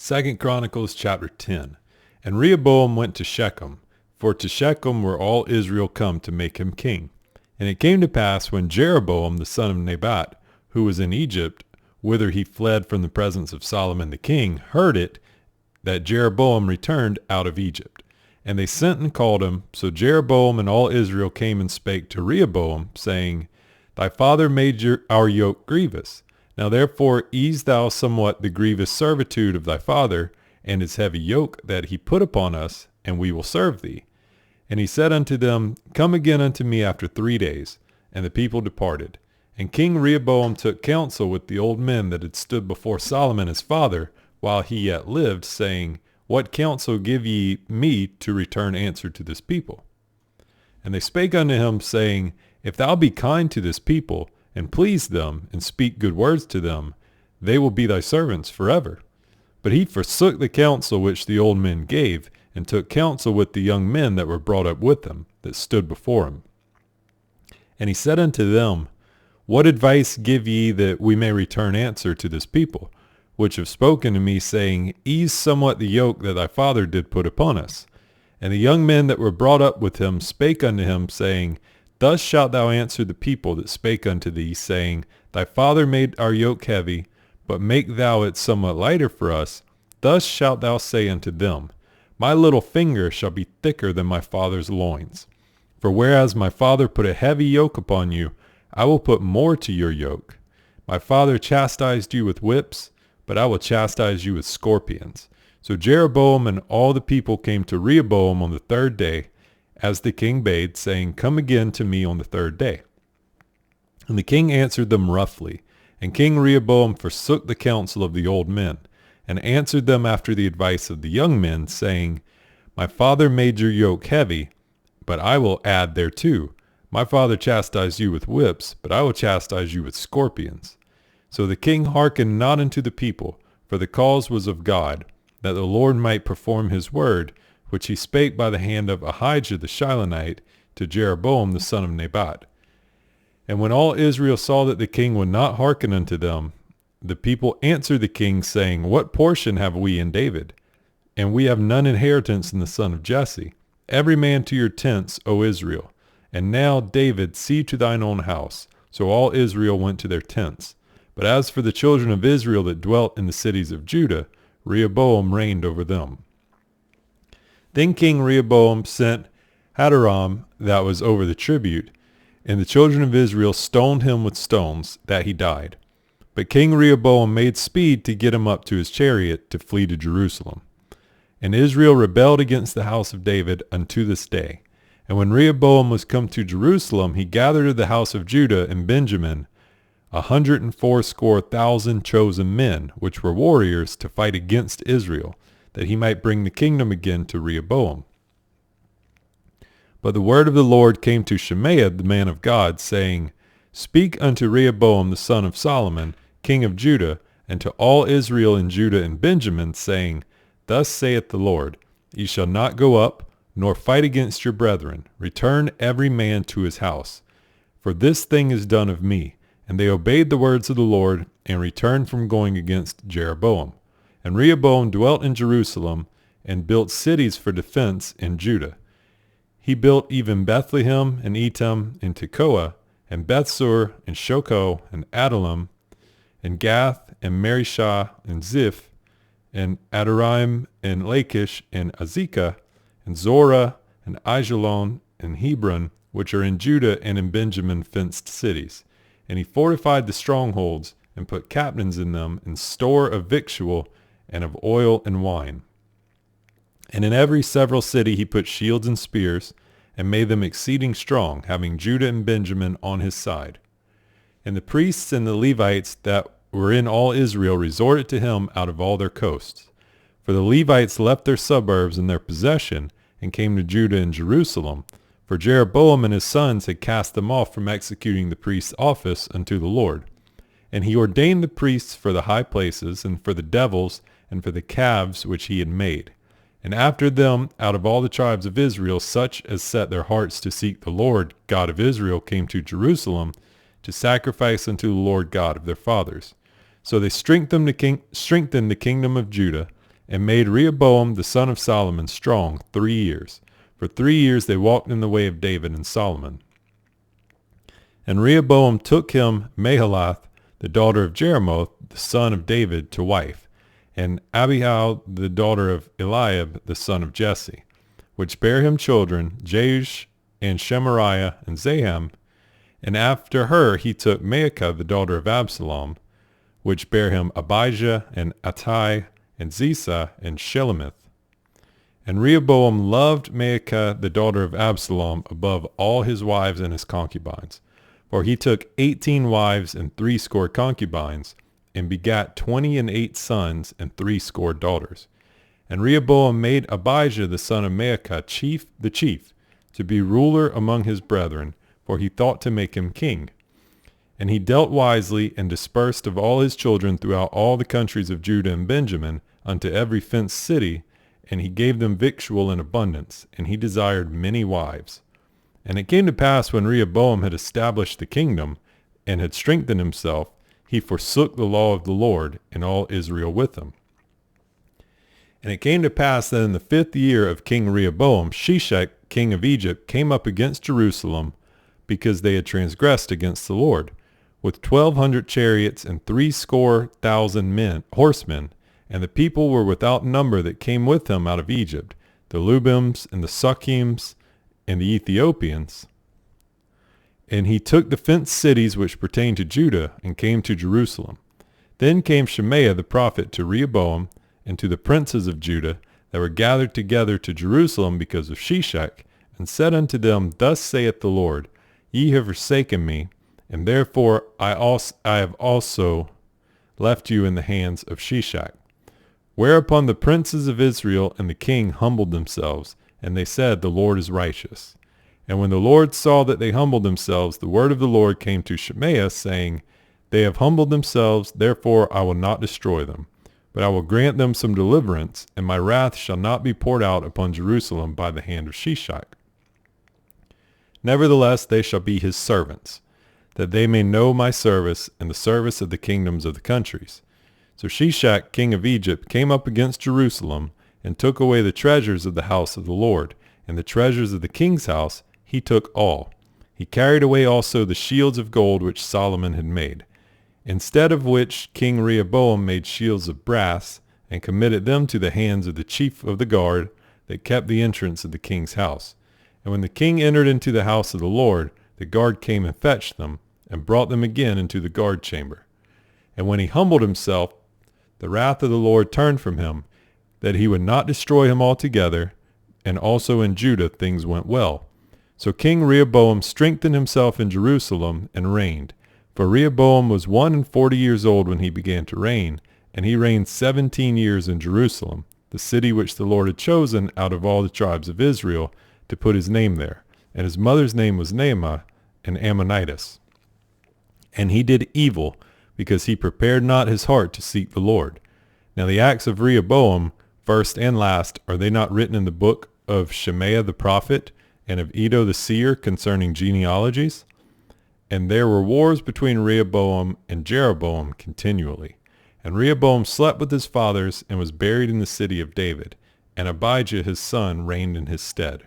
2 Chronicles chapter 10. And Rehoboam went to Shechem, for to Shechem were all Israel come to make him king. And it came to pass when Jeroboam the son of Nebat, who was in Egypt, whither he fled from the presence of Solomon the king, heard it, that Jeroboam returned out of Egypt. And they sent and called him. So Jeroboam and all Israel came and spake to Rehoboam, saying, Thy father made our yoke grievous. Now therefore ease thou somewhat the grievous servitude of thy father, and his heavy yoke that he put upon us, and we will serve thee. And he said unto them, Come again unto me after 3 days. And the people departed. And King Rehoboam took counsel with the old men that had stood before Solomon his father, while he yet lived, saying, What counsel give ye me to return answer to this people? And they spake unto him, saying, If thou be kind to this people, and please them, and speak good words to them, they will be thy servants forever. But he forsook the counsel which the old men gave, and took counsel with the young men that were brought up with him, that stood before him. And he said unto them, What advice give ye that we may return answer to this people, which have spoken to me, saying, Ease somewhat the yoke that thy father did put upon us? And the young men that were brought up with him spake unto him, saying, Thus shalt thou answer the people that spake unto thee, saying, Thy father made our yoke heavy, but make thou it somewhat lighter for us. Thus shalt thou say unto them, My little finger shall be thicker than my father's loins. For whereas my father put a heavy yoke upon you, I will put more to your yoke. My father chastised you with whips, but I will chastise you with scorpions. So Jeroboam and all the people came to Rehoboam on the 3rd day, as the king bade, saying, Come again to me on the 3rd day. And the king answered them roughly. And King Rehoboam forsook the counsel of the old men, and answered them after the advice of the young men, saying, My father made your yoke heavy, but I will add thereto. My father chastised you with whips, but I will chastise you with scorpions. So the king hearkened not unto the people, for the cause was of God, that the Lord might perform his word, which he spake by the hand of Ahijah the Shilonite to Jeroboam the son of Nebat. And when all Israel saw that the king would not hearken unto them, the people answered the king, saying, What portion have we in David? And we have none inheritance in the son of Jesse. Every man to your tents, O Israel. And now, David, see to thine own house. So all Israel went to their tents. But as for the children of Israel that dwelt in the cities of Judah, Rehoboam reigned over them. Then King Rehoboam sent Hadoram, that was over the tribute, and the children of Israel stoned him with stones, that he died. But King Rehoboam made speed to get him up to his chariot to flee to Jerusalem. And Israel rebelled against the house of David unto this day. And when Rehoboam was come to Jerusalem, he gathered of the house of Judah and Benjamin 180,000 chosen men, which were warriors, to fight against Israel, that he might bring the kingdom again to Rehoboam. But the word of the Lord came to Shemaiah the man of God, saying, Speak unto Rehoboam the son of Solomon, king of Judah, and to all Israel in Judah and Benjamin, saying, Thus saith the Lord, Ye shall not go up, nor fight against your brethren. Return every man to his house. For this thing is done of me. And they obeyed the words of the Lord, and returned from going against Jeroboam. And Rehoboam dwelt in Jerusalem, and built cities for defense in Judah. He built even Bethlehem, and Etam, and Tekoa, and Bethsur, and Shoko, and Adullam, and Gath, and Marishah, and Ziph, and Adoraim, and Lachish, and Azekah, and Zorah, and Aijalon, and Hebron, which are in Judah and in Benjamin fenced cities. And he fortified the strongholds, and put captains in them, and store of victual, and of oil and wine. And in every several city he put shields and spears, and made them exceeding strong, having Judah and Benjamin on his side. And the priests and the Levites that were in all Israel resorted to him out of all their coasts. For the Levites left their suburbs and their possession, and came to Judah and Jerusalem, for Jeroboam and his sons had cast them off from executing the priest's office unto the Lord. And he ordained the priests for the high places, and for the devils, and for the calves which he had made. And after them, out of all the tribes of Israel, such as set their hearts to seek the Lord God of Israel came to Jerusalem to sacrifice unto the Lord God of their fathers. So they strengthened the kingdom of Judah, and made Rehoboam the son of Solomon strong 3 years. For 3 years they walked in the way of David and Solomon. And Rehoboam took him Mahalath, the daughter of Jeremoth, the son of David, to wife, and Abihail, the daughter of Eliab, the son of Jesse, which bare him children, Jeush, and Shemariah, and Zaham. And after her he took Maacah, the daughter of Absalom, which bare him Abijah, and Attai, and Zisah, and Shelemith. And Rehoboam loved Maacah, the daughter of Absalom, above all his wives and his concubines. For he took 18 wives and 60 concubines, and begat 28 sons and 60 daughters. And Rehoboam made Abijah the son of Maacah the chief, to be ruler among his brethren, for he thought to make him king. And he dealt wisely, and dispersed of all his children throughout all the countries of Judah and Benjamin, unto every fenced city, and he gave them victual in abundance, and he desired many wives. And it came to pass, when Rehoboam had established the kingdom, and had strengthened himself, he forsook the law of the Lord, and all Israel with him. And it came to pass that in the 5th year of King Rehoboam, Shishak, king of Egypt, came up against Jerusalem, because they had transgressed against the Lord, with 1,200 chariots and 70,000 horsemen, and the people were without number that came with him out of Egypt, the Lubims, and the Sukkims, and the Ethiopians. And he took the fenced cities which pertained to Judah, and came to Jerusalem. Then came Shemaiah the prophet to Rehoboam, and to the princes of Judah, that were gathered together to Jerusalem because of Shishak, and said unto them, Thus saith the Lord, Ye have forsaken me, and therefore I have also left you in the hands of Shishak. Whereupon the princes of Israel and the king humbled themselves, and they said, The Lord is righteous. And when the Lord saw that they humbled themselves, the word of the Lord came to Shemaiah, saying, They have humbled themselves, therefore I will not destroy them, but I will grant them some deliverance, and my wrath shall not be poured out upon Jerusalem by the hand of Shishak. Nevertheless they shall be his servants, that they may know my service and the service of the kingdoms of the countries. So Shishak, king of Egypt, came up against Jerusalem, and took away the treasures of the house of the Lord, and the treasures of the king's house he took all. He carried away also the shields of gold which Solomon had made, instead of which King Rehoboam made shields of brass, and committed them to the hands of the chief of the guard that kept the entrance of the king's house. And when the king entered into the house of the Lord, the guard came and fetched them, and brought them again into the guard chamber. And when he humbled himself, the wrath of the Lord turned from him, that he would not destroy him altogether, and also in Judah things went well. So King Rehoboam strengthened himself in Jerusalem, and reigned. For Rehoboam was 41 years old when he began to reign, and he reigned 17 years in Jerusalem, the city which the Lord had chosen out of all the tribes of Israel, to put his name there. And his mother's name was Naamah, an Ammonitess. And he did evil, because he prepared not his heart to seek the Lord. Now the acts of Rehoboam, first and last, are they not written in the book of Shemaiah the prophet, and of Iddo the seer concerning genealogies? And there were wars between Rehoboam and Jeroboam continually. And Rehoboam slept with his fathers, and was buried in the city of David, and Abijah his son reigned in his stead.